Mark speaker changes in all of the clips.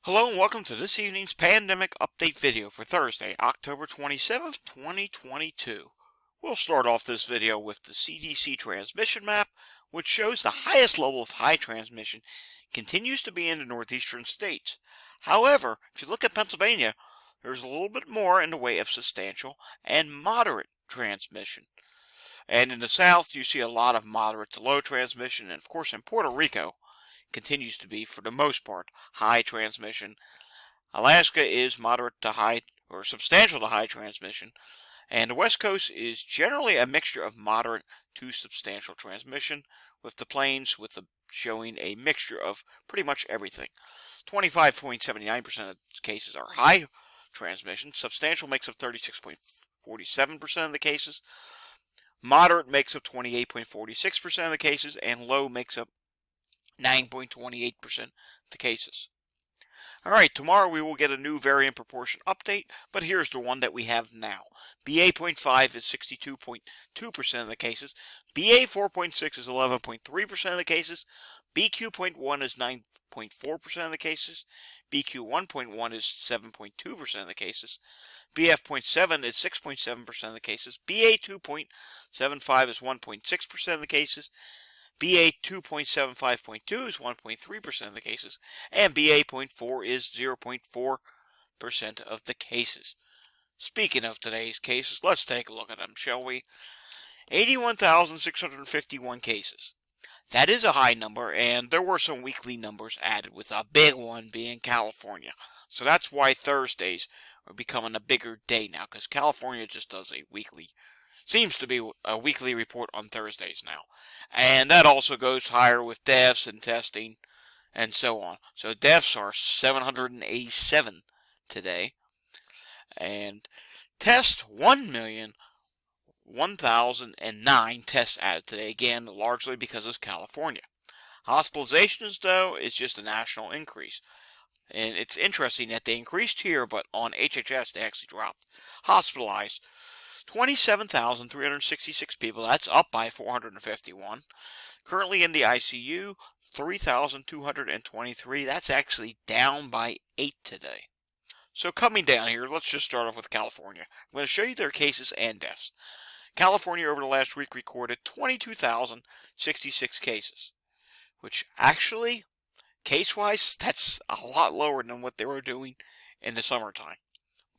Speaker 1: Hello and welcome to this evening's pandemic update video for Thursday, October 27th, 2022. We'll start off this video with the CDC transmission map, which shows the highest level of high transmission continues to be in the northeastern states. However, if you look at Pennsylvania, there's a little bit more in the way of substantial and moderate transmission. And in the south, you see a lot of moderate to low transmission, and of course in Puerto Rico, continues to be, for the most part, high transmission. Alaska is moderate to high or substantial to high transmission, and the West Coast is generally a mixture of moderate to substantial transmission, with the plains showing a mixture of pretty much everything. 25.79% of cases are high transmission, substantial makes up 36.47% of the cases, moderate makes up 28.46% of the cases, and low makes up 9.28% of the cases. Alright, tomorrow we will get a new variant proportion update, but here's the one that we have now. BA.5 is 62.2% of the cases, BA.4.6 is 11.3% of the cases, BQ.1 is 9.4% of the cases, BQ.1.1 is 7.2% of the cases, BF.7 is 6.7% of the cases, BA.2.75 is 1.6% of the cases, BA 2.75.2 is 1.3% of the cases, and BA.4 is 0.4% of the cases. Speaking of today's cases, let's take a look at them, shall we? 81,651 cases. That is a high number, and there were some weekly numbers added, with a big one being California. So that's why Thursdays are becoming a bigger day now, because California just does a weekly seems to be a weekly report on Thursdays now. And that also goes higher with deaths and testing and so on. So deaths are 787 today. And tests, 1,001,009 tests added today. Again, largely because of California. Hospitalizations, though, is just a national increase. And it's interesting that they increased here, but on HHS they actually dropped. Hospitalized, 27,366 people. That's up by 451. Currently in the ICU, 3,223. That's actually down by 8 today. So coming down here, let's just start off with California. I'm going to show you their cases and deaths. California over the last week recorded 22,066 cases, which actually, case-wise, that's a lot lower than what they were doing in the summertime.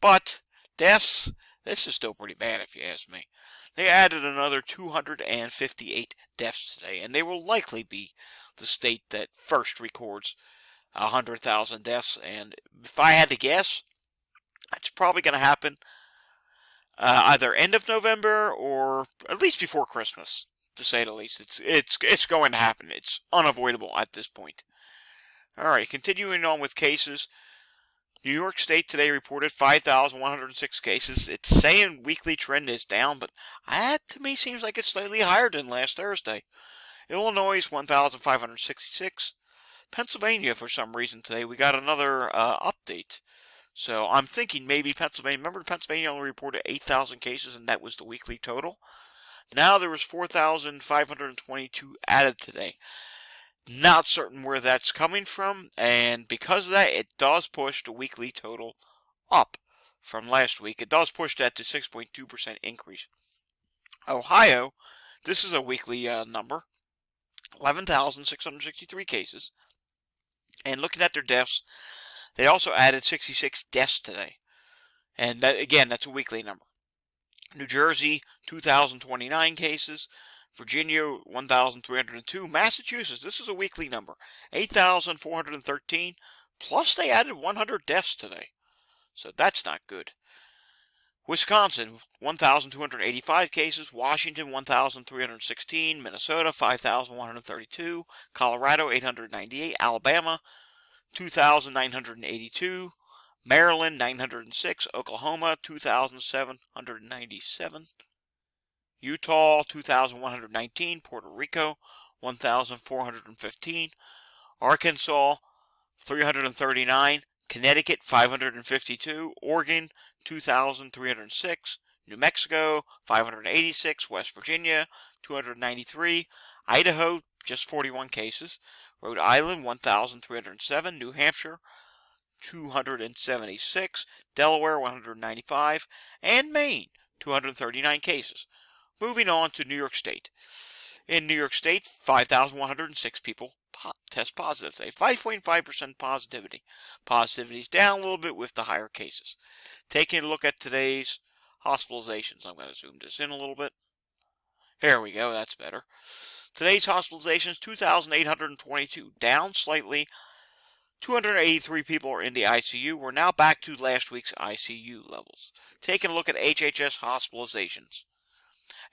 Speaker 1: But deaths, this is still pretty bad if you ask me. They added another 258 deaths today, and they will likely be the state that first records 100,000 deaths. And if I had to guess, that's probably going to happen either end of November or at least before Christmas, to say the least. It's going to happen. It's unavoidable at this point. All right, continuing on with cases. New York State today reported 5,106 cases. It's saying weekly trend is down, but that to me seems like it's slightly higher than last Thursday. Illinois, 1,566. Pennsylvania, for some reason today, we got another update. So I'm thinking maybe Pennsylvania, remember Pennsylvania only reported 8,000 cases and that was the weekly total? Now there was 4,522 added today. Not certain where that's coming from, and because of that, it does push the weekly total up from last week. It does push that to 6.2% increase. Ohio, this is a weekly number, 11,663 cases. And looking at their deaths, they also added 66 deaths today. And that, again, that's a weekly number. New Jersey, 2,029 cases. Virginia, 1,302. Massachusetts, this is a weekly number, 8,413. Plus, they added 100 deaths today. So that's not good. Wisconsin, 1,285 cases. Washington, 1,316. Minnesota, 5,132. Colorado, 898. Alabama, 2,982. Maryland, 906. Oklahoma, 2,797. Utah, 2,119. Puerto Rico, 1,415. Arkansas, 339. Connecticut, 552. Oregon, 2,306. New Mexico, 586. West Virginia, 293. Idaho, just 41 cases. Rhode Island, 1,307. New Hampshire, 276, Delaware 195, and Maine 239 cases. Moving on to New York State. In New York State, 5,106 people test positive today, 5.5% positivity. Positivity is down a little bit with the higher cases. Taking a look at today's hospitalizations, I'm going to zoom this in a little bit. Here we go, that's better. Today's hospitalizations, 2,822, down slightly. 283 people are in the ICU. We're now back to last week's ICU levels. Taking a look at HHS hospitalizations.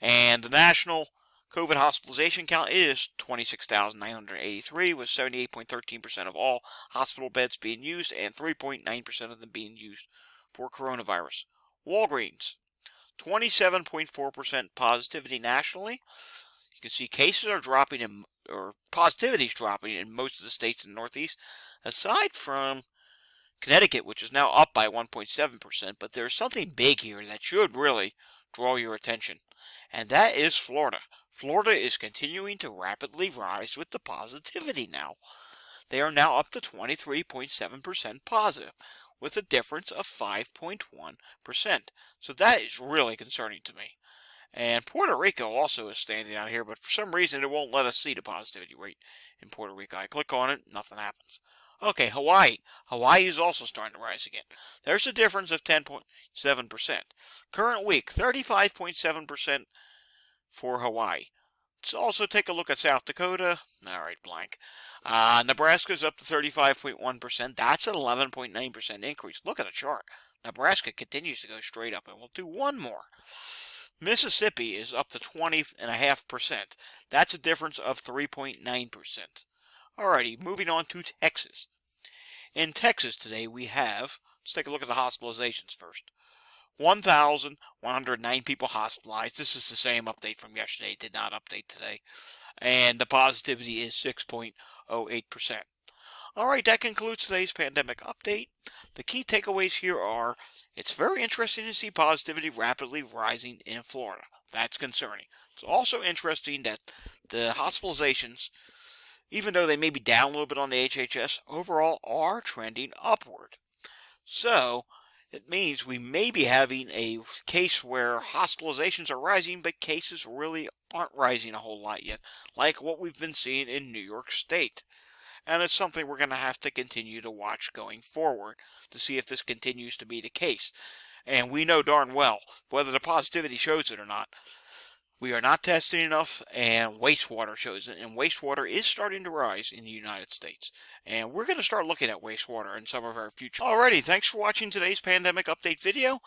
Speaker 1: And the national COVID hospitalization count is 26,983, with 78.13% of all hospital beds being used and 3.9% of them being used for coronavirus. Walgreens, 27.4% positivity nationally. You can see cases are dropping or positivity is dropping in most of the states in the Northeast, aside from Connecticut, which is now up by 1.7%, but there's something big here that should really draw your attention, and that is Florida. Florida is continuing to rapidly rise with the positivity now. They are now up to 23.7% positive, with a difference of 5.1%. So that is really concerning to me. And Puerto Rico also is standing out here, but for some reason it won't let us see the positivity rate in Puerto Rico. I click on it, nothing happens. Okay, Hawaii. Hawaii is also starting to rise again. There's a difference of 10.7%. Current week, 35.7% for Hawaii. Let's also take a look at South Dakota. All right, blank. Nebraska's up to 35.1%. That's an 11.9% increase. Look at the chart. Nebraska continues to go straight up, and we'll do one more. Mississippi is up to 20.5%. That's a difference of 3.9%. Alrighty, moving on to Texas. In Texas today we have, let's take a look at the hospitalizations first. 1,109 people hospitalized. This is the same update from yesterday. It did not update today. And the positivity is 6.08%. Alright, that concludes today's pandemic update. The key takeaways here are, it's very interesting to see positivity rapidly rising in Florida. That's concerning. It's also interesting that the hospitalizations, even though they may be down a little bit on the HHS, overall are trending upward. So, it means we may be having a case where hospitalizations are rising, but cases really aren't rising a whole lot yet, like what we've been seeing in New York State. And it's something we're going to have to continue to watch going forward to see if this continues to be the case. And we know darn well, whether the positivity shows it or not, we are not testing enough, and wastewater shows it. And wastewater is starting to rise in the United States. And we're going to start looking at wastewater in some of our future. Alrighty, thanks for watching today's pandemic update video.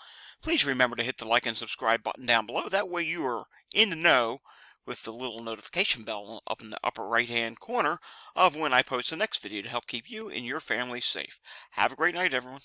Speaker 1: Please remember to hit the like and subscribe button down below. That way you are in the know with the little notification bell up in the upper right hand corner of when I post the next video to help keep you and your family safe. Have a great night, everyone.